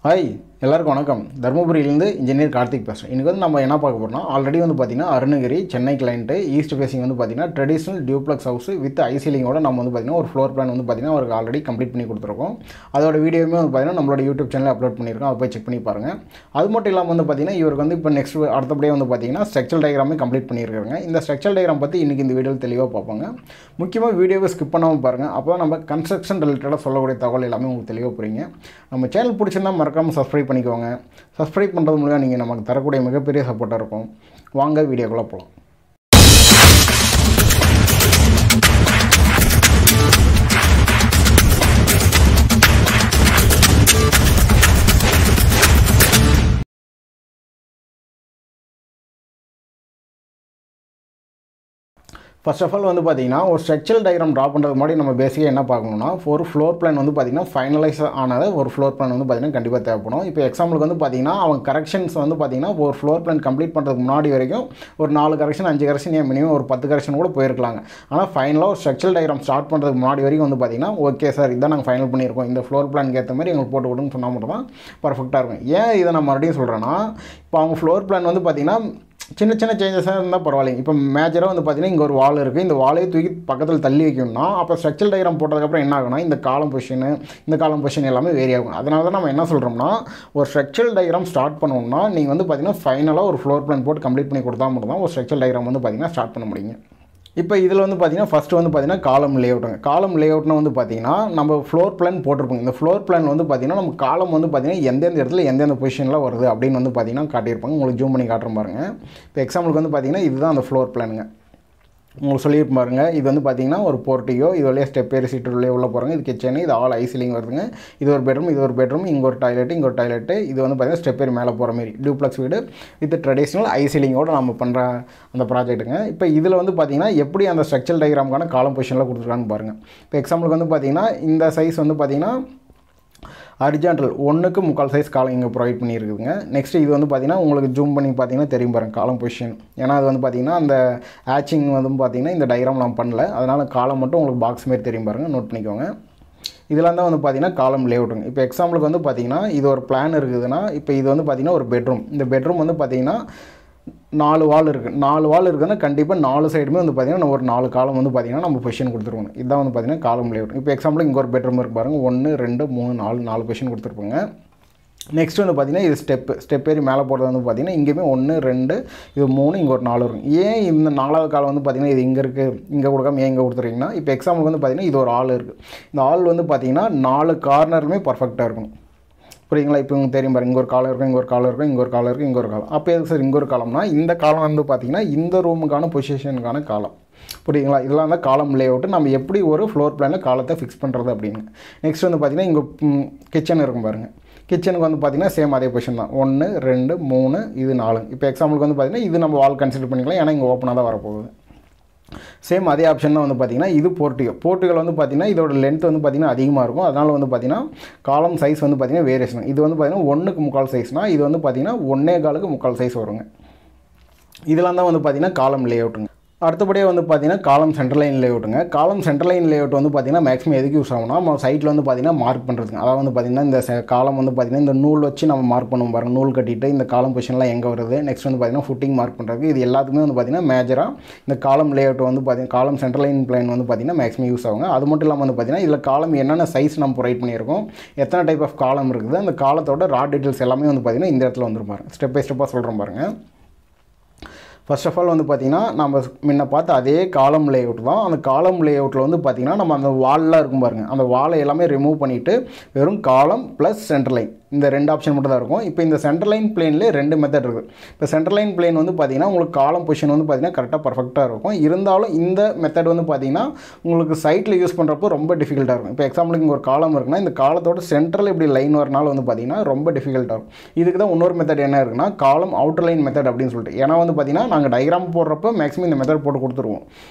Hi எல்லாருக்கும் வணக்கம். தருமபுரியிலேருந்து engineer Karthik பேசுகிறேன். இன்றைக்கி வந்து நம்ம என்ன பார்க்க போகிறோம்னா, ஆல்ரெடி வந்து பார்த்திங்கன்னா Arunagiri Chennai client east facing வந்து பார்த்திங்கன்னா ட்ரெடிஷ்னல் டியூப்ளக்ஸ் ஹவுஸ் வித் ஐசீலிங்கோட நம்ம வந்து பார்த்திங்கன்னா ஒரு ஃப்ளோர் பிளான் வந்து பார்த்திங்கன்னா அவருக்கு ஆல்ரெடி கம்ப்ளீட் பண்ணி கொடுத்துருக்கோம். அதோட வீடியோவுமே வந்து பார்த்திங்கன்னா நம்மளோட யூடியூப் சேனலில் அப்லோட் பண்ணியிருக்கோம். அதை போய் செக் பண்ணி பாருங்கள். அது மட்டும் இல்லாமல் வந்து பார்த்திங்கன்னா இவருக்கு வந்து இப்போ நெக்ஸ்ட் அடுத்தபடியே வந்து பார்த்திங்கன்னா ஸ்ட்ரக்சரல் டயக்ராமே கம்ப்ளீட் பண்ணியிருக்காங்க. இந்த ஸ்ட்ரக்சரல் டயக்ராம் பற்றி இன்றைக்கி இந்த வீடியோவில் தெளிவாக பார்ப்பாங்க. முக்கியமாக வீடியோவை ஸ்கிப் பண்ணாமல் பாருங்கள். அப்போ நம்ம கன்ஸ்ட்ரக்ஷன் ரிலேட்டடாக சொல்லக்கூடிய தகவல் எல்லாமே உங்களுக்கு தெளிவாக புரியுங்க. நம்ம சேனல் பிடிச்சிருந்தா மறக்காமல் சப்ஸ்கிரைப் பண்ணிக்கோங்க. சப்ஸ்கிரைப் பண்ணுறது மூலம் நீங்கள் நமக்கு தரக்கூடிய மிகப்பெரிய சப்போர்ட்டாக இருக்கும். வாங்க வீடியோக்குள்ளே போகலாம். ஃபர்ஸ்ட் ஆஃப் ஆல் வந்து பார்த்திங்கன்னா ஒரு ஸ்ட்ரக்சரல் டயக்ராம் ட்ரா பண்ணுறது முன்னாடி நம்ம பேசிக்காக என்ன பார்க்கணும்னா, ஒரு ஃப்ளோர் பிளான் வந்து பார்த்திங்கன்னா ஃபைனலைஸ் ஆனது ஒரு ஃப்ளோர் பிளான் வந்து பார்த்திங்கன்னா கண்டிப்பாக தேவைப்படும். இப்போ எக்ஸாம்பிளுக்கு வந்து பார்த்திங்கன்னா அவங்க கரெக்ஷன்ஸ் வந்து பார்த்திங்கன்னா ஒரு ஃப்ளோர் பிளான் கம்ப்ளீட் பண்ணுறதுக்கு முன்னாடி வரைக்கும் ஒரு 4 கரெக்ஷன் 5 கரெக்ஷன் ஏன் மினிமம் ஒரு 10 கரெக்ஷன் கூட போயிருக்கலாங்க. ஆனால் ஃபைனலாக ஒரு ஸ்ட்ரக்சரல் டயக்ராம் ஸ்டார்ட் பண்ணுறதுக்கு முன்னாடி வரைக்கும் வந்து பார்த்திங்கன்னா ஓகே சார் இதான் நாங்கள் ஃபைனல் பண்ணியிருக்கோம், இந்த ஃப்ளோர் பிளானுக்கு ஏற்ற மாதிரி எங்களுக்கு போட்டு விடுன்னு சொன்னால் மட்டும் தான் பர்ஃபெக்டாக இருக்கும். ஏன் இதை நான் மறுபடியும் சொல்கிறேன்னா, இப்போ அவங்க ஃப்ளோர் பிளான் வந்து பார்த்திங்கன்னா சின்ன சின்ன சேஞ்சஸாக இருந்தால் பரவாயில்லைங்க. இப்போ மேஜராக வந்து பார்த்திங்கன்னா இங்கே ஒரு வால் இருக்குது, இந்த வாலையை தூக்கி பக்கத்தில் தள்ளி வைக்கணும்னா அப்போ ஸ்ட்ரக்சரல் டயக்ராம் போட்டதுக்கப்புறம் என்ன ஆகுனா இந்த காலம் பொசிஷன் எல்லாமே வேரி ஆகும். அதனால தான் நம்ம என்ன சொல்கிறோம்னா, ஒரு ஸ்ட்ரக்சரல் டயக்ராம் ஸ்டார்ட் பண்ணணும்னா நீங்கள் வந்து பார்த்திங்கன்னா ஃபைனலாக ஒரு ஃப்ளோர் பிளான் போட்டு கம்ப்ளீட் பண்ணி கொடுத்தா மட்டும் தான் ஒரு ஸ்ட்ரக்சரல் டயக்ராம் வந்து பார்த்திங்கன்னா ஸ்டார்ட் பண்ண முடியுங்க. இப்போ இதில் வந்து பார்த்திங்கன்னா ஃபஸ்ட்டு வந்து பார்த்திங்கன்னா காலம் லேஅவுட்டுங்க. காலம் லேஅவுட்னா வந்து பார்த்திங்கன்னா நம்ம ஃப்ளோர் பிளான் போட்டிருப்போங்க. இந்த ஃப்ளோர் பிளான் வந்து பார்த்திங்கன்னா நம்ம காலம் வந்து பார்த்திங்கன்னா எந்தெந்த இடத்துல எந்தெந்த பொசிஷனில் வருது அப்படின்னு வந்து பார்த்திங்கன்னா காட்டியிருப்பாங்க. உங்களுக்கு ஜூம் பண்ணி காட்டுற பாருங்க. இப்போ எக்ஸாம்பிளுக்கு வந்து பார்த்திங்கன்னா இதுதான் அந்த ஃப்ளோர் பிளானுங்க. உங்களுக்கு சொல்லியிருப்பேன் பாருங்க. இது வந்து பார்த்திங்கன்னா ஒரு போர்ட்டியோ, இது வழியாக ஸ்டெப் ஏறி சீட்டு உள்ளே உள்ள போகிறாங்க. இது கிச்சன், இது ஆல் ஐசீலிங் வருதுங்க. இது ஒரு பெட்ரூம், இது ஒரு பெட்ரூம், இங்கே ஒரு டாய்லெட், இங்கே ஒரு டாய்லெட்டு. இது வந்து பார்த்திங்கன்னா ஸ்டெப் ஏறி மேலே போகிற மாதிரி டியூப்ளக்ஸ் வீடு வித் ட்ரெடிஷ்னல் ஐசீலிங்கோடு நம்ம பண்ணுற அந்த ப்ராஜெக்ட்டுங்க. இப்போ இதில் வந்து பார்த்திங்கன்னா எப்படி அந்த ஸ்ட்ரக்சரல் டயக்ராமுக்கான காலம் பொசிஷனில் கொடுத்துருக்கான்னு பாருங்கள். இப்போ எக்ஸாம்பிளுக்கு வந்து பார்த்திங்கன்னா இந்த சைஸ் வந்து பார்த்திங்கன்னா ஹரிஜான்டல் 1க்கு 3/4 சைஸ் காலம் இங்கே ப்ரொவைட் பண்ணியிருக்குதுங்க. நெக்ஸ்ட் இது வந்து பார்த்திங்கன்னா உங்களுக்கு ஜூம் பண்ணி பார்த்திங்கன்னா தெரியும் பாருங்கள் காலம் பொசிஷன். ஏன்னா அது வந்து பார்த்திங்கன்னா அந்த ஆச்சிங் வந்து பார்த்திங்கன்னா இந்த டயக்ராம் நான் பண்ணல, அதனால் காலம் மட்டும் உங்களுக்கு பாக்ஸ் மாரி தெரியும் பாருங்கள், நோட் பண்ணிக்கோங்க. இதெல்லாம் தான் வந்து பார்த்திங்கன்னா காலம் லேஅவுட்டுங்க. இப்போ எக்ஸாம்பிளுக்கு வந்து பார்த்திங்கன்னா இது ஒரு பிளான் இருக்குதுன்னா, இப்போ இது வந்து பார்த்திங்கன்னா ஒரு பெட்ரூம். இந்த பெட்ரூம் வந்து பார்த்திங்கன்னா 4 வால் இருக்குது. 4 வால் இருக்குதுன்னா கண்டிப்பாக 4 சைடுமே வந்து பார்த்திங்கன்னா ஒரு 4 காலம் வந்து பார்த்திங்கன்னா நம்ம பொசிஷன் கொடுத்துருவோம். இதுதான் வந்து பார்த்திங்கன்னா காலம் லேஅவுட். இப்போ எக்ஸாம்பிள் இங்கே ஒரு பெட்ரூம் இருக்கு பாருங்கள். 1 2 3 4 பொசிஷன் கொடுத்துருப்போங்க. நெக்ஸ்ட் வந்து பார்த்திங்கன்னா இது ஸ்டெப் ஏறி மேலே போடுறது வந்து பார்த்திங்கன்னா இங்கேயுமே 1 2 இது 3 இங்கே ஒரு 4 இருக்கும். ஏன் இந்த 4வது காலம் வந்து பார்த்திங்கன்னா இது இங்கே இருக்குது, இங்கே கொடுக்காம ஏன் இங்கே கொடுத்துருக்கீங்கன்னா, இப்போ எக்ஸாம்பிள் வந்து பார்த்திங்கன்னா இது ஒரு ஆள் இருக்குது. இந்த ஆள் வந்து பார்த்திங்கன்னா 4 கார்னருமே பர்ஃபெக்டாக இருக்கணும். புரியுங்களா? இப்போ உங்களுக்கு தெரியும் பாருங்க, இங்கே ஒரு காலம் இருக்கும், இங்கே ஒரு காலம் இருக்கும், இங்கே ஒரு காலம் இருக்குது, இங்கே ஒரு காலம். அப்போ எதுக்கு சார் இங்கே ஒரு காலம்னா, இந்த காலம் வந்து பார்த்திங்கன்னா இந்த ரூமுக்கான பொசிஷனுக்கான காலம். புரியுங்களா? இதெல்லாம் தான் காலம் லேஅவுட்டு. நம்ம எப்படி ஒரு ஃப்ளோர் பிளானில் காலத்தை ஃபிக்ஸ் பண்ணுறது அப்படின்னு. நெக்ஸ்ட் வந்து பார்த்திங்கன்னா இங்கே கிச்சன் இருக்கும் பாருங்கள். கிச்சனுக்கு வந்து பார்த்திங்கன்னா சேம் அதே பொசிஷன் தான். 1 2 3 இது 4. இப்போ எக்ஸாம்பிளுக்கு வந்து பார்த்திங்கன்னா இது நம்ம வால் கன்சிடர் பண்ணிக்கலாம், ஏன்னா இங்கே ஓப்பனாக தான் வரப்போகுது. சேம் அதே ஆப்ஷன் தான் வந்து பார்த்திங்கன்னா இது போர்ட்டிகள் வந்து பார்த்திங்கன்னா இதோட லென்த் வந்து பார்த்திங்கன்னா அதிகமாக இருக்கும். அதனால் வந்து பார்த்திங்கன்னா காலம் சைஸ் வந்து பார்த்திங்கன்னா வேரியேஷன். இது வந்து பார்த்திங்கன்னா 1க்கு 3/4 சைஸ்னால் இது வந்து பார்த்திங்கன்னா 1.25க்கு 3/4 சைஸ் வருங்க. இதெல்லாம் தான் வந்து பார்த்திங்கன்னா காலம் லேஅவுட்டுங்க. அடுத்தபடியாக வந்து பார்த்திங்கன்னா காலம் சென்டர் லைன் லேஅவுட்டுங்க. காலம் சென்டர் லைன் லேஅவுட் வந்து பார்த்திங்கன்னா மேக்ஸிமம் எதுக்கு யூஸ் ஆகும்னா, நம்ம சைட்டில் வந்து பார்த்திங்கன்னா மார்க் பண்ணுறதுங்க. அதாவது வந்து பார்த்திங்கன்னா இந்த காலம் வந்து பார்த்திங்கன்னா இந்த நூல் வச்சு நம்ம மார்க் பண்ணுவோம் பாருங்கள். நூல் கட்டிட்டு இந்த காலம் பொசிஷன்லாம் எங்கே வருது, நெக்ஸ்ட் வந்து பார்த்திங்கன்னா ஃபுட்டிங் மார்க் பண்ணுறது, இது எல்லாத்துக்குமே வந்து பார்த்திங்கன்னா மேஜராக இந்த காலம் லேஅவுட் வந்து பார்த்திங்கன்னா காலம் சென்டர் லைன் பிளான் வந்து பார்த்திங்கன்னா மேக்ஸிமம் யூஸ் ஆகுங்க. அது மட்டும் இல்லாமல் வந்து பார்த்திங்கன்னா இதில் காலம் என்னென்ன சைஸ் நம்ம ப்ரொவைட் பண்ணியிருக்கோம், எத்தனை டைப் ஆஃப் காலம் இருக்குது, அந்த காலத்தோட ரா டீட்டெயில்ஸ் எல்லாமே வந்து பார்த்திங்கன்னா இந்த இடத்துல வந்துடும் பாருங்கள். ஸ்டெப் பை ஸ்டெப்பாக சொல்கிறோம் பாருங்கள். ஃபர்ஸ்ட் ஆஃப் ஆல் வந்து பார்த்திங்கன்னா நம்ம முன்ன பார்த்து அதே காலம் லேஅவுட் தான். அந்த காலம் லேஅவுட்டில் வந்து பார்த்திங்கன்னா நம்ம அந்த வால்லாம் இருக்கும் பாருங்கள், அந்த வாலை எல்லாமே ரிமூவ் பண்ணிவிட்டு வெறும் காலம் ப்ளஸ் சென்டர் லைன் இந்த 2 ஆப்ஷன் மட்டும் தான் இருக்கும். இப்போ இந்த சென்டர் லைன் பிளேன்லேயே 2 மெத்தட் இருக்குது. இப்போ சென்டர் லைன் பிளேன் வந்து பார்த்திங்கன்னா உங்களுக்கு காலம் பொசிஷன் வந்து பார்த்திங்கன்னா கரெக்டாக பர்ஃபெக்டாக இருக்கும். இருந்தாலும் இந்த மெத்தட் வந்து பார்த்திங்கன்னா உங்களுக்கு சைட்டில் யூஸ் பண்ணுறப்போ ரொம்ப டிஃபிகல்ட்டாக இருக்கும். இப்போ எக்ஸாம்பிளுக்கு இங்கே ஒரு காலம் இருக்குன்னா இந்த காலத்தோட சென்டரில் இப்படி லைன் வரனால வந்து பார்த்திங்கன்னா ரொம்ப டிஃபிகல்ட்டாக இருக்கும். இதுக்கு தான் இன்னொரு மெத்தட் என்ன இருக்குன்னா காலம் அவுட்டர் லைன் மெத்தட் அப்படின்னு சொல்லிட்டு. ஏன்னா வந்து பார்த்திங்கன்னா நாங்கள் டயக்ராம் போடுறப்போ மேக்ஸிமம் இந்த மெத்தட் போட்டு கொடுத்துருவோம்.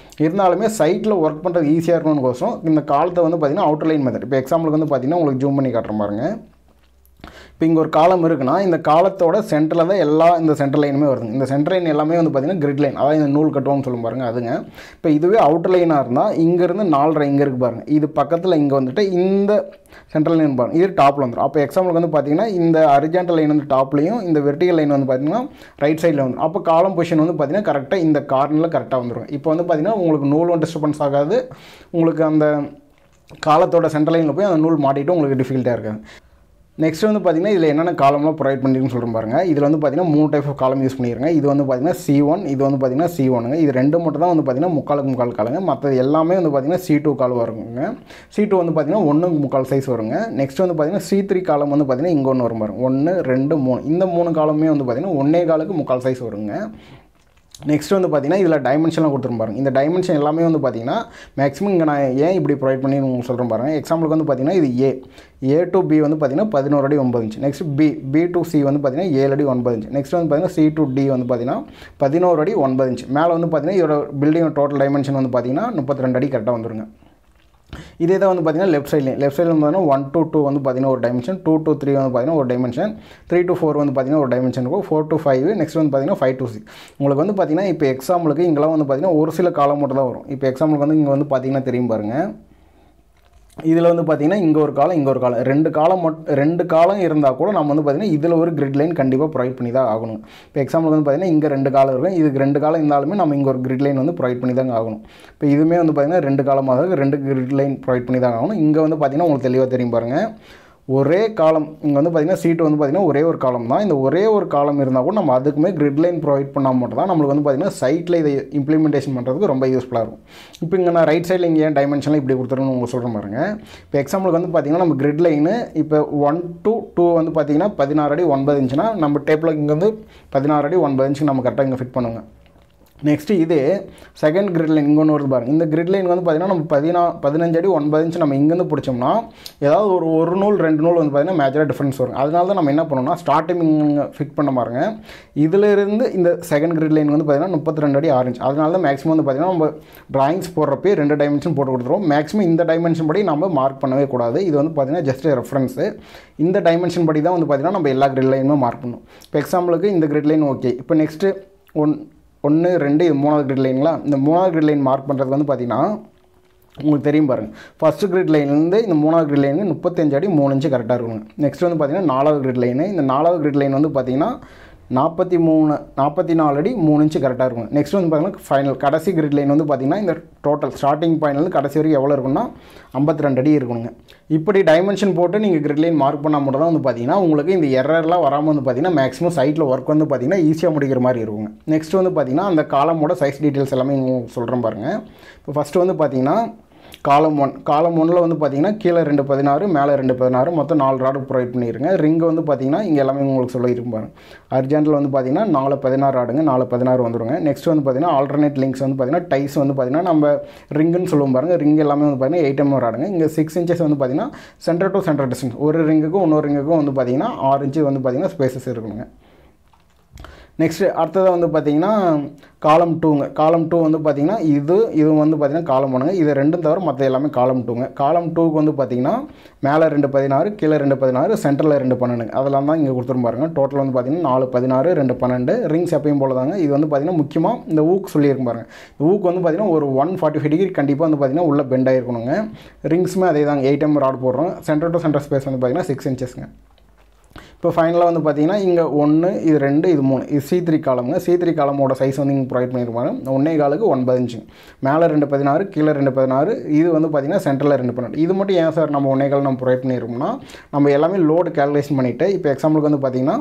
இருந்தாலுமே சைட்டில் ஒர்க் பண்ணுறது ஈஸியாக இருக்கணும்னு இந்த காலத்தை வந்து பார்த்திங்கன்னா அவுட்டர் லைன் மெத்தட். இப்போ எக்ஸாம்பிளுக்கு வந்து பார்த்திங்கன்னா உங்களுக்கு ஜூம் பண்ணி காட்டுற பாருங்க. இப்போ இங்கே ஒரு காலம் இருக்குன்னா இந்த காலத்தோட சென்டரில் தான் இந்த சென்டர் லைனுமே வருதுங்க. இந்த சென்டர் லைன் எல்லாமே வந்து பார்த்திங்கன்னா கிரிட் லைன், அதாவது இந்த நூல் கட்டுவோம்னு சொல்லும் பாருங்கள் அதுங்க. இப்போ இதுவே அவுட்டர் லைனாக இருந்தால் இங்கேருந்து 4.5 இங்கே இருக்குது பாருங்கள், இது பக்கத்தில் இங்கே வந்துட்டு இந்த சென்ட்ரல் லைன் பாருங்கள், இது டாப்பில் வந்துடும். அப்போ எக்ஸாம்பிளுக்கு வந்து பார்த்திங்கன்னா இந்த ஹரிசாண்டல் லைன் வந்து டாப்லையும் இந்த வெர்டிகல் லைன் வந்து பார்த்திங்கன்னா ரைட் சைடில் வந்துடும். அப்போ காலம் பொசிஷன் வந்து பார்த்திங்கன்னா கரெக்டாக இந்த கார்னரில் கரெக்டாக வந்துடும். இப்போ வந்து பார்த்திங்கன்னா உங்களுக்கு நூலும் டிஸ்டர்பன்ஸ் ஆகாது, உங்களுக்கு அந்த காலத்தோட சென்ட்ரல் லைனில் போய் அந்த நூல் மாட்டிட்டு உங்களுக்கு டிஃபிகல்ட்டாக இருக்காது. நெக்ஸ்ட் வந்து பார்த்திங்கன்னா இதில் என்னென்ன காலம்லாம் ப்ரொவைட் பண்ணிருக்குன்னு சொல்கிறேன் பாருங்கள். இதில் வந்து பார்த்திங்கன்னா 3 டைப் ஆஃப் காலம் யூஸ் பண்ணியிருங்க. இது வந்து பார்த்திங்கன்னா C1, இது வந்து பார்த்திங்கன்னா C1ங்க. இது 2 மட்டும் தான் வந்து பார்த்திங்கன்னா முக்கால் காலங்க. மற்றது எல்லாமே வந்து பார்த்திங்கன்னா C2 காலம் வருங்க. C2 வந்து பார்த்திங்கன்னா 1.25 சைஸ் வருங்க. நெக்ஸ்ட் வந்து பார்த்திங்கன்னா C3 காலம் வந்து பார்த்திங்கன்னா இங்கே ஒன்று வரும் பாருங்க, 1, 2, 3. இந்த 3 காலமே வந்து பார்த்திங்கன்னா 1.25 சைஸ் வருங்க. நெக்ஸ்ட் வந்து பார்த்திங்கன்னா இதில் டைமென்ஷன்லாம் கொடுத்துரும் பாருங்கள். இந்த டைமென்ஷன் எல்லாமே வந்து பார்த்திங்கன்னா மேக்ஸிமம் இங்கே நான் ஏன் இப்படி ப்ரொவைட் பண்ணி உங்களுக்கு சொல்கிறேன் பாருங்கள். எக்ஸாம்பிளுக்கு வந்து பார்த்திங்கன்னா இது A to B வந்து பார்த்திங்கன்னா 11 அடி 9 inch. Next B to C வந்து பார்த்திங்கன்னா 7 அடி 9 இன்ச். நெக்ஸ்ட் வந்து பார்த்திங்கன்னா C to D வந்து பார்த்திங்கன்னா 11 அடி 9 இன்ச். மேலே வந்து பார்த்திங்கன்னா இதோட பில்டிங் டோட்டல் டைமென்ஷன் வந்து பார்த்திங்கன்னா 32 அடி கரெக்டாக வந்துருங்க. இதே தான் வந்து பார்த்திங்கன்னா லெஃப்ட் சைடில் வந்து பார்த்திங்கன்னா 1 to 2 வந்து பார்த்திங்கன்னா ஒரு டைமென்ஷன், 2 to 3 வந்து பார்த்திங்கன்னா ஒரு டைமென்ஷன், 3 to 4 வந்து பார்த்திங்கன்னா ஒரு டைமென்ஷன் இருக்கும், 4 to 5, நெக்ஸ்ட் வந்து பார்த்திங்கன்னா 5 to 6. உங்களுக்கு வந்து பார்த்திங்கன்னா இப்போ எக்ஸாம்பிளுக்கு இங்கெல்லாம் வந்து பார்த்திங்கன்னா ஒரு சில காலம் மட்டும் தான் வரும். இப்போ எக்ஸாம்பிளுக்கு வந்து இங்கே வந்து பார்த்திங்கன்னா தெரியும் பாருங்கள், இதில் வந்து பார்த்திங்கன்னா இங்கே ஒரு காலம் இங்கே ஒரு காலம், ரெண்டு காலம் இருந்தால் கூட நம்ம வந்து பார்த்திங்கன்னா இதில் ஒரு கிரிட் லைன் கண்டிப்பாக ப்ரொவைட் பண்ணி தான் ஆகணும். இப்போ எக்ஸாம்பிளுக்கு வந்து பார்த்திங்கன்னா இங்கே 2 காலம் இருக்கும், இதுக்கு 2 காலம் இருந்தாலுமே நம்ம இங்கே ஒரு கிரிட் லைன் வந்து ப்ரொவைட் பண்ணி தாங்க ஆகணும். இப்போ இதுவுமே வந்து பார்த்திங்கன்னா 2 காலமாக இருக்குது, 2 கிரிட் லைன் ப்ரொவைட் பண்ணி தான் ஆகணும். இங்கே வந்து பார்த்திங்கன்னா உங்களுக்கு தெளிவாக தெரியும் பாருங்கள், ஒரே காலம் இங்கே வந்து பார்த்திங்கன்னா சீட்டு வந்து பார்த்திங்கன்னா ஒரே ஒரு காலம் தான். இந்த ஒரே ஒரு காலம் இருந்தால் கூட நம்ம அதுக்குமே கிரிட் லைன் ப்ரொவைட் பண்ணால் மட்டும் தான் நம்மளுக்கு வந்து பார்த்திங்கன்னா சைட்டில் இதை இம்ப்ளிமெண்டேஷன் பண்ணுறதுக்கு ரொம்ப யூஸ்ஃபுல்லாக இருக்கும். இப்போ இங்கே நான் ரைட் சைடில் இங்கே ஏன் டைமென்ஷனில் இப்படி கொடுத்துருன்னு உங்களுக்கு சொல்கிறேன் பாருங்க. இப்போ எக்ஸாம்பிளுக்கு வந்து பார்த்திங்கன்னா நம்ம கிரிட் லைனு இப்போ 1 to 2 வந்து பார்த்திங்கன்னா 16 அடி 9 இன்ச்சுனா நம்ம டேப்பில் இங்கே வந்து 16 அடி 9 இன்ச்சுக்கு நம்ம கரெக்டாக இங்கே ஃபிட் பண்ணுவோங்க. நெக்ஸ்ட்டு இது செகண்ட் கிரிட் லைன் இங்கே ஒன்று வருது பாருங்கள். இந்த கிரிட் லைன் வந்து பார்த்திங்கன்னா நம்ம 15 அடி 9 இன்ச் நம்ம இங்கேருந்து பிடிச்சோம்னா ஏதாவது ஒரு நூல் 2 நூல் வந்து பார்த்திங்கன்னா மேஜராக டிஃப்ரென்ஸ் வரும். அதனால தான் நம்ம என்ன பண்ணோம்னா ஸ்டார்டிங் ஃபிட் பண்ண பாருங்க, இதிலிருந்து இந்த செகண்ட் கிரிட் லைன் வந்து பார்த்திங்கன்னா 32 அடி 6 இன்ச். அதனால தான் மேக்ஸிமம் வந்து பார்த்திங்கன்னா நம்ம ட்ராயிங்ஸ் போடுறப்பே 2 டைமென்ஷன் போட்டு கொடுத்துருவோம். மேக்ஸிமம் இந்த டைமென்ஷன் படி நம்ம மார்க் பண்ணவே கூடாது. இது வந்து பார்த்திங்கன்னா ஜஸ்ட் ரெஃபரன்ஸு. இந்த டைமென்ஷன் படி தான் வந்து பார்த்திங்கன்னா நம்ம எல்லா கிரிட் லைனுமே மார்க் பண்ணணும். இப்போ எக்ஸாம்பிளுக்கு இந்த கிரிட் லைன் ஓகே. இப்போ நெக்ஸ்ட்டு 1, 2 இது 3வது கிரிட் லைனுங்களா. இந்த 3வது கிரிட் லைன் மார்க் பண்ணுறது வந்து பார்த்திங்கன்னா உங்களுக்கு தெரியும் பாருங்கள், ஃபஸ்ட்டு கிரிட் லைன்லேருந்து இந்த 3வது கிரிட் லைனுக்கு 35 அடி 3 இன்ச்சு கரெக்டாக இருக்கணும். நெக்ஸ்ட் வந்து பார்த்திங்கன்னா 4வது கிரிட் லைனு, இந்த 4வது கிரிட் லைன் வந்து பார்த்திங்கன்னா 44 அடி 3 இன்ச்சு கரெக்டாக இருக்கும். நெக்ஸ்ட் வந்து பார்த்திங்கன்னா ஃபைனல் கடைசி கிரிட் லைன் வந்து பார்த்திங்கன்னா இந்த டோட்டல் ஸ்டார்டிங் பாயிண்ட்லேருந்து கடைசி வரைக்கும் எவ்வளோ இருக்குன்னா 52 அடி இருக்கணுங்க. இப்படி டைமென்ஷன் போட்டு நீங்கள் கிரிட் லைன் மார்க் பண்ணால் மட்டும் தான் வந்து பார்த்திங்கன்னா உங்களுக்கு இந்த எரர்லாம் வராமல் வந்து பார்த்திங்கன்னா மேக்ஸிமம் சைட்டில் ஒர்க் வந்து பார்த்திங்கன்னா ஈஸியாக முடிக்கிற மாதிரி இருக்குங்க. நெக்ஸ்ட் வந்து பார்த்திங்கன்னா அந்த காலமோட சைஸ் டீட்டெயில்ஸ் எல்லாமே சொல்கிறேன் பாருங்கள். இப்போ ஃபஸ்ட்டு வந்து பார்த்திங்கன்னா காலம் 1ல் வந்து பார்த்திங்கன்னா கீழே 2 16 மேலே 2 16 மொத்தம் 4 ராடு ப்ரொவைட் பண்ணிடுங்க. ரிங்கு வந்து பார்த்திங்கன்னா இங்கே எல்லாமே உங்களுக்கு சொல்லியிருக்கும் பாருங்க. அர்ஜென்ட்டில் வந்து பார்த்திங்கன்னா 4 16 ஆடுங்க, 4 16 வந்துடுங்க. நெக்ஸ்ட் வந்து பார்த்திங்கன்னா ஆல்டர்னேட் லிங்க்ஸ் வந்து பார்த்திங்கன்னா டைஸ் வந்து பார்த்திங்கன்னா நம்ம ரிங்குன்னு சொல்லுவோம் பாருங்கள். ரிங் எல்லாமே வந்து பார்த்திங்கன்னா 8 mm ஆடுங்க. இங்கே 6 inches வந்து பார்த்திங்கன்னா சென்டர் டு சென்டர் டிஸ்டன்ஸ் ஒரு ரிங்குக்கும் இன்னொரு ரிங்குக்கும் வந்து பார்த்திங்கன்னா 6 inches வந்து பார்த்திங்கன்னா ஸ்பேசஸ் இருக்கணுங்க. நெக்ஸ்ட்டு அடுத்ததாக வந்து பார்த்திங்கன்னா காலம் 2ங்க. காலம் 2 வந்து பார்த்திங்கன்னா இது வந்து பார்த்திங்கன்னா காலம் 1ங்க. இது ரெண்டும் தவிர மற்ற எல்லாமே காலம் 2ங்க. காலம் 2க்கு வந்து பார்த்திங்கன்னா மேலே 2 16 கீழே 2 16 சென்டரில் 2 12 அதெல்லாம் தான் இங்கே கொடுத்துரும் பாருங்க. டோட்டல் வந்து பார்த்திங்கன்னா 4 16 2 12 ரிங்ஸ் எப்பயும் போல தாங்க. இது வந்து பார்த்திங்கன்னா முக்கியமாக இந்த ஊக்கு சொல்லியிருக்கும் பாருங்கள். இந்த ஊக்கு வந்து பார்த்திங்கன்னா ஒரு 145 டிகிரி கண்டிப்பாக வந்து பார்த்திங்கன்னா உள்ள பெண்ட் ஆகிருக்கணுங்க. ரிங்ஸுமே அதே தாங்க 8 mm ராட் போடுறோம். சென்டர் டு சென்டர் ஸ்பேஸ் வந்து பார்த்திங்கன்னா 6 inchesங்க. இப்போ ஃபைனலாக வந்து பார்த்திங்கன்னா இங்கே 1 இது 2 இது 3 இது C3 காலமுங்க. C3 காலமோட சைஸ் வந்து இங்கே ப்ரொவைட் பண்ணியிருப்பாங்க. 1.25க்கு 9 இன்ச்சு, மேலே 2 16 கீழே 2 16 இது வந்து பார்த்திங்கன்னா சென்டரில் 2 12. இது மட்டும் ஏன் சார் நம்ம 1.25 நம்ம ப்ரொவைட் பண்ணியிருக்கோம்னா நம்ம எல்லாமே லோடு கேல்குலேஷன் பண்ணிவிட்டு இப்போ எக்ஸாம்பிளுக்கு வந்து பார்த்திங்கன்னா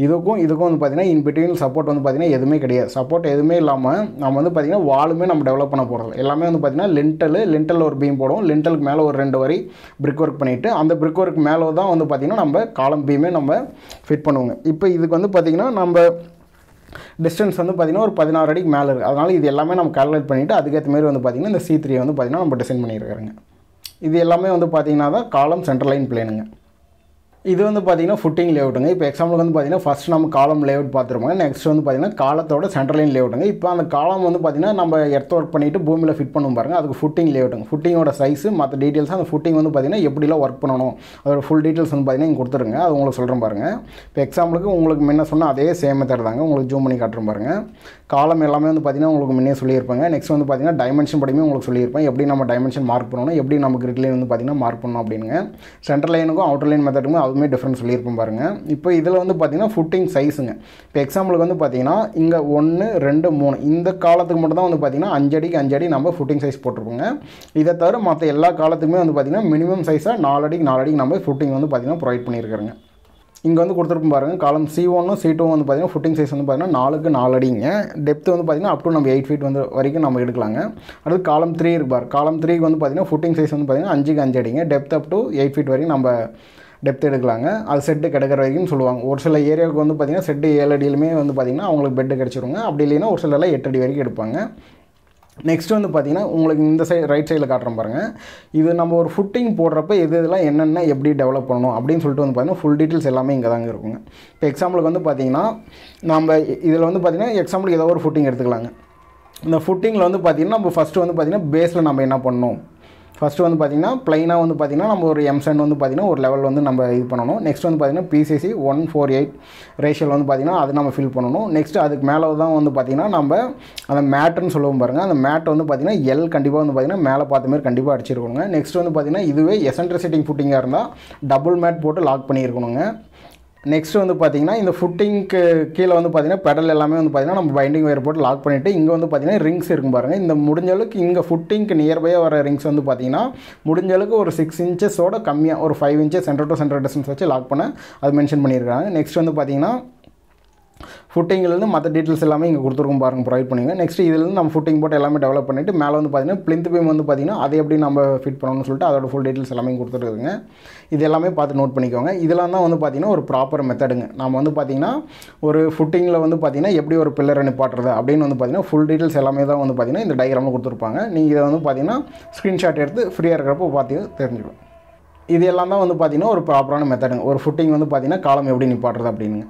இதுக்கும் வந்து பார்த்திங்கன்னா இன் பிட்வீன் சப்போர்ட் வந்து பார்த்திங்கன்னா எதுவுமே கிடையாது. சப்போர்ட் எதுவுமே இல்லாமல் நம்ம வந்து பார்த்திங்கன்னா வாலுமே நம்ம டெவலப் பண்ண போகிறது எல்லாமே வந்து பார்த்திங்கன்னா லிண்டல் ஒரு பீம் போடுவோம். லிண்டலுக்கு மேலே ஒரு 2 வரி பிரிக் ஒர்க் பண்ணிவிட்டு அந்த பிரிக் ஒர்க் மேலே தான் வந்து பார்த்திங்கன்னா நம்ம காலம் பீமே நம்ம ஃபிட் பண்ணுவோங்க. இப்போ இதுக்கு வந்து பார்த்திங்கன்னா நம்ம டிஸ்டன்ஸ் வந்து பார்த்திங்கன்னா ஒரு 16 அடிக்கு மேலே இருக்குது. அதனால் இது எல்லாமே நம்ம கால்குலேட் பண்ணிவிட்டு அதுக்கேற்ற மாதிரி வந்து பார்த்திங்கன்னா இந்த C3 வந்து பார்த்திங்கன்னா நம்ம டிசைன் பண்ணியிருக்காருங்க. இது எல்லாமே வந்து பார்த்திங்கன்னா தான் காலம் சென்ட்ரல் லைன் பிளேனுங்க. இது வந்து பார்த்தீங்கன்னா ஃபுட்டிங் லேஅவுட்டுங்க. இப்போ எக்ஸாம்பிளுக்கு வந்து பார்த்தீங்கன்னா ஃபர்ஸ்ட் நம்ம காலம் லேஅவுட் பார்த்துருப்போங்க. நெக்ஸ்ட் வந்து பார்த்தீங்கன்னா காலத்தோட சென்ட்ரல் லைன் லேஅவுட்டுங்க. இப்போ அந்த காலம் வந்து பார்த்தீங்கன்னா நம்ம எர்த் ஒர்க் பண்ணிட்டு பூமியில் ஃபிட் பண்ணும் பாருங்க, அதுக்கு ஃபுட்டிங் லேஅவுட்டுங்க. ஃபுட்டிங்கோட சைஸ் மற்ற டீட்டெயில்ஸ் அந்த ஃபுட்டிங் வந்து பார்த்தீங்கன்னா எப்படிலாம் ஒர்க் பண்ணணும் அதோட ஃபுல் டீட்டெயில்ஸ் வந்து பார்த்தீங்கன்னா இங்கே கொடுத்துருங்க. அது உங்களுக்கு சொல்கிறேன் பாருங்க. இப்போ எக்ஸாம்பிளுக்கு உங்களுக்கு முன்ன சொன்ன அதே சேம் மெத்தட் தாங்க, உங்களுக்கு ஜூம் பண்ணி காட்டுறேன் பாருங்க. காலம் எல்லாமே வந்து பார்த்தீங்கன்னா உங்களுக்கு முன்னே சொல்லியிருப்பாங்க. நெக்ஸ்ட் வந்து பார்த்தீங்கன்னா டைமென்ஷன் படியுமே உங்களுக்கு சொல்லியிருப்பேன், எப்படி நம்ம டைமென்ஷன் மார்க் பண்ணணும், எப்படி நம்ம கிரிட் லைன் வந்து பார்த்தீங்கன்னா மார்க் பண்ணணும் அப்படிங்க. சென்ட்ரல் லைனுக்கும் அவுட்டர் லைன் மெத்தடுக்கும் அதுவுமே டிஃப்ரெண்ட் சொல்லியிருப்போம் பாருங்க. இப்போ இதில் வந்து பார்த்தீங்கன்னா ஃபுட்டிங் சைஸுங்க. இப்போ எக்ஸாம்பிளுக்கு வந்து பார்த்தீங்கன்னா இங்கே 1 2 3 இந்த காலத்துக்கு மட்டும் தான் வந்து பார்த்தீங்கன்னா 5 அடிக்கு 5 அடி நம்ம ஃபுட்டிங் சைஸ் போட்டிருப்போங்க. இதை தவிர மற்ற எல்லா காலத்துக்குமே வந்து பார்த்தீங்கன்னா மினிமம் சைஸாக 4 அடிக்கு 4 அடிக்கு நம்ம ஃபுட்டிங் வந்து பார்த்தீங்கன்னா ப்ரொவைட் பண்ணியிருக்கிறோங்க. இங்கே வந்து கொடுத்துருப்போம் பாருங்கள், காலம் C1 C2 வந்து பார்த்தீங்கன்னா ஃபுட்டிங் சைஸ் வந்து பார்த்தீங்கன்னா 4க்கு 4 அடிங்க. டெப்த் வந்து பார்த்தீங்கன்னா அப் டு நம்ம 8 ஃபீட் வந்து வரைக்கும் நம்ம எடுக்கலாங்க. அடுத்து காலம் 3 இருக்கு பாரு, காலம் 3க்கு வந்து பார்த்தீங்கன்னா ஃபுட்டிங் சைஸ் வந்து பார்த்தீங்கன்னா 5க்கு 5 அடிங்க. டெப்த் அப் டு 8 ஃபீட் வரைக்கும் நம்ம டெப்த் எடுக்கலாங்க. அது செட்டு கிடைக்கிற வரைக்கும் சொல்லுவாங்க. ஒரு சில ஏரியாவுக்கு வந்து பார்த்தீங்கன்னா செட்டு 7 அடியிலுமே வந்து பார்த்தீங்கன்னா அவங்களுக்கு பெட்டு கிடச்சிருங்க. அப்படி இல்லைன்னா ஒரு சிலர்லாம் 8 அடி வரைக்கும் எடுப்பாங்க. நெக்ஸ்ட் வந்து பார்த்தீங்கன்னா உங்களுக்கு இந்த சைடு ரைட் சைடில் காட்டுறோம் பாருங்கள். இது நம்ம ஒரு ஃபுட்டிங் போடுறப்ப எது இதெல்லாம் என்னென்ன எப்படி டெவலப் பண்ணணும் அப்படின்னு சொல்லிட்டு வந்து பார்த்தீங்கன்னா ஃபுல் டீட்டெயில்ஸ் எல்லாமே இங்கே தாங்க இருக்குங்க. இப்போ எக்ஸாம்பிளுக்கு வந்து பார்த்தீங்கன்னா நம்ம இதில் வந்து பார்த்தீங்கன்னா எக்ஸாம்பிளுக்கு ஏதோ ஒரு ஃபுட்டிங் எடுத்துக்கலாங்க. இந்த ஃபுட்டிங்கில் வந்து பார்த்தீங்கன்னா நம்ம ஃபஸ்ட்டு வந்து பார்த்தீங்கன்னா பேஸில் நம்ம என்ன பண்ணணும், ஃபஸ்ட்டு வந்து பார்த்திங்கன்னா ப்ளைனாக வந்து பார்த்திங்கன்னா நம்ம ஒரு எம்சென்ட் வந்து பார்த்திங்கன்னா ஒரு லெவல் வந்து நம்ம இது பண்ணணும். நெக்ஸ்ட் வந்து பார்த்திங்கன்னா PCC 1:48 ரேஷியோவில் வந்து பார்த்திங்கன்னா அது நம்ம ஃபில் பண்ணணும். நெக்ஸ்ட் அதுக்கு மேலே தான் வந்து பார்த்திங்கன்னா நம்ம அந்த மேட்டுன்னு சொல்லுவோம் பாருங்கள், அந்த மேட் வந்து பார்த்திங்கன்னா எல் கண்டிப்பாக வந்து பார்த்திங்கன்னா மேலே பார்த்த மாதிரி கண்டிப்பாக அடிச்சிருக்கணுங்க. நெக்ஸ்ட் வந்து பார்த்திங்கன்னா இதுவே எசன்ட்ரிசிட்டிங் ஃபுட்டிங்காக இருந்தால் டபுள் மேட் போட்டு லாக் பண்ணியிருக்கணுங்க. நெக்ஸ்ட் வந்து பார்த்திங்கன்னா இந்த ஃபுட்டிங்க்கு கீழே வந்து பார்த்திங்கன்னா பெடல் எல்லாமே வந்து பார்த்திங்கன்னா நம்ம பைண்டிங் ஒயர் போட்டு லாக் பண்ணிவிட்டு இங்கே வந்து பார்த்திங்கன்னா ரிங்ஸ் இருக்கும் பாருங்கள். இந்த முடிஞ்ச அளவுக்கு இங்கே ஃபுட்டிங்க்கு நியர்பையாக வர ரிங்ஸ் வந்து பார்த்திங்கன்னா முடிஞ்ச அளவுக்கு ஒரு 6 இன்ச்சஸோட கம்மியாக ஒரு 5 inches centre to centre distance வச்சு லாக் பண்ண அது மென்ஷன் பண்ணியிருக்காங்க. நெக்ஸ்ட் வந்து பார்த்திங்கன்னா ஃபுட்டிங்கிலேருந்து மற்ற டீட்டெயில்ஸ் எல்லாமே இங்கே கொடுத்துருக்கும் பாருங்கள், ப்ரொவைட் பண்ணிங்க. நெக்ஸ்ட் இதிலேருந்து நம்ம ஃபுட்டிங் போட்டு எல்லாமே டெவலப் பண்ணிவிட்டு மேலே வந்து பார்த்திங்கன்னா பிளிந்த் பீம் வந்து பார்த்திங்கன்னா அதை எப்படி நம்ம ஃபிட் பண்ணணும்னு சொல்லிட்டு அதோட ஃபுல் டீட்டெயில்ஸ் எல்லாமே கொடுத்துருக்குங்க. இது எல்லாமே பார்த்து நோட் பண்ணிக்கோங்க. இதெல்லாம் தான் வந்து பார்த்திங்கன்னா ஒரு ப்ராப்பர் மெத்தடுங்க. நம்ம வந்து பார்த்திங்கன்னா ஒரு ஃபுட்டிங்கில் வந்து பார்த்திங்கன்னா எப்படி ஒரு பில்லரை நிப்பாட்டுறது அப்படின்னு வந்து பார்த்திங்கன்னா ஃபுல் டீட்டெயில்ஸ் எல்லாமே தான் வந்து பார்த்திங்கன்னா இந்த டயக்ராமில் கொடுத்துருப்பாங்க. நீங்கள் இதை வந்து பார்த்திங்கன்னா ஸ்க்ரீன்ஷாட் எடுத்து ஃப்ரீயாக இருக்கிறப்போ பார்த்து தெரிஞ்சுக்கலாம். இது எல்லாம் தான் வந்து பார்த்திங்கன்னா ஒரு ப்ராப்பரான மெத்தடுங்க. ஒரு ஃபுட்டிங் வந்து பார்த்திங்கன்னா காலம் எப்படி நிப்பாட்டுறது அப்படிங்க.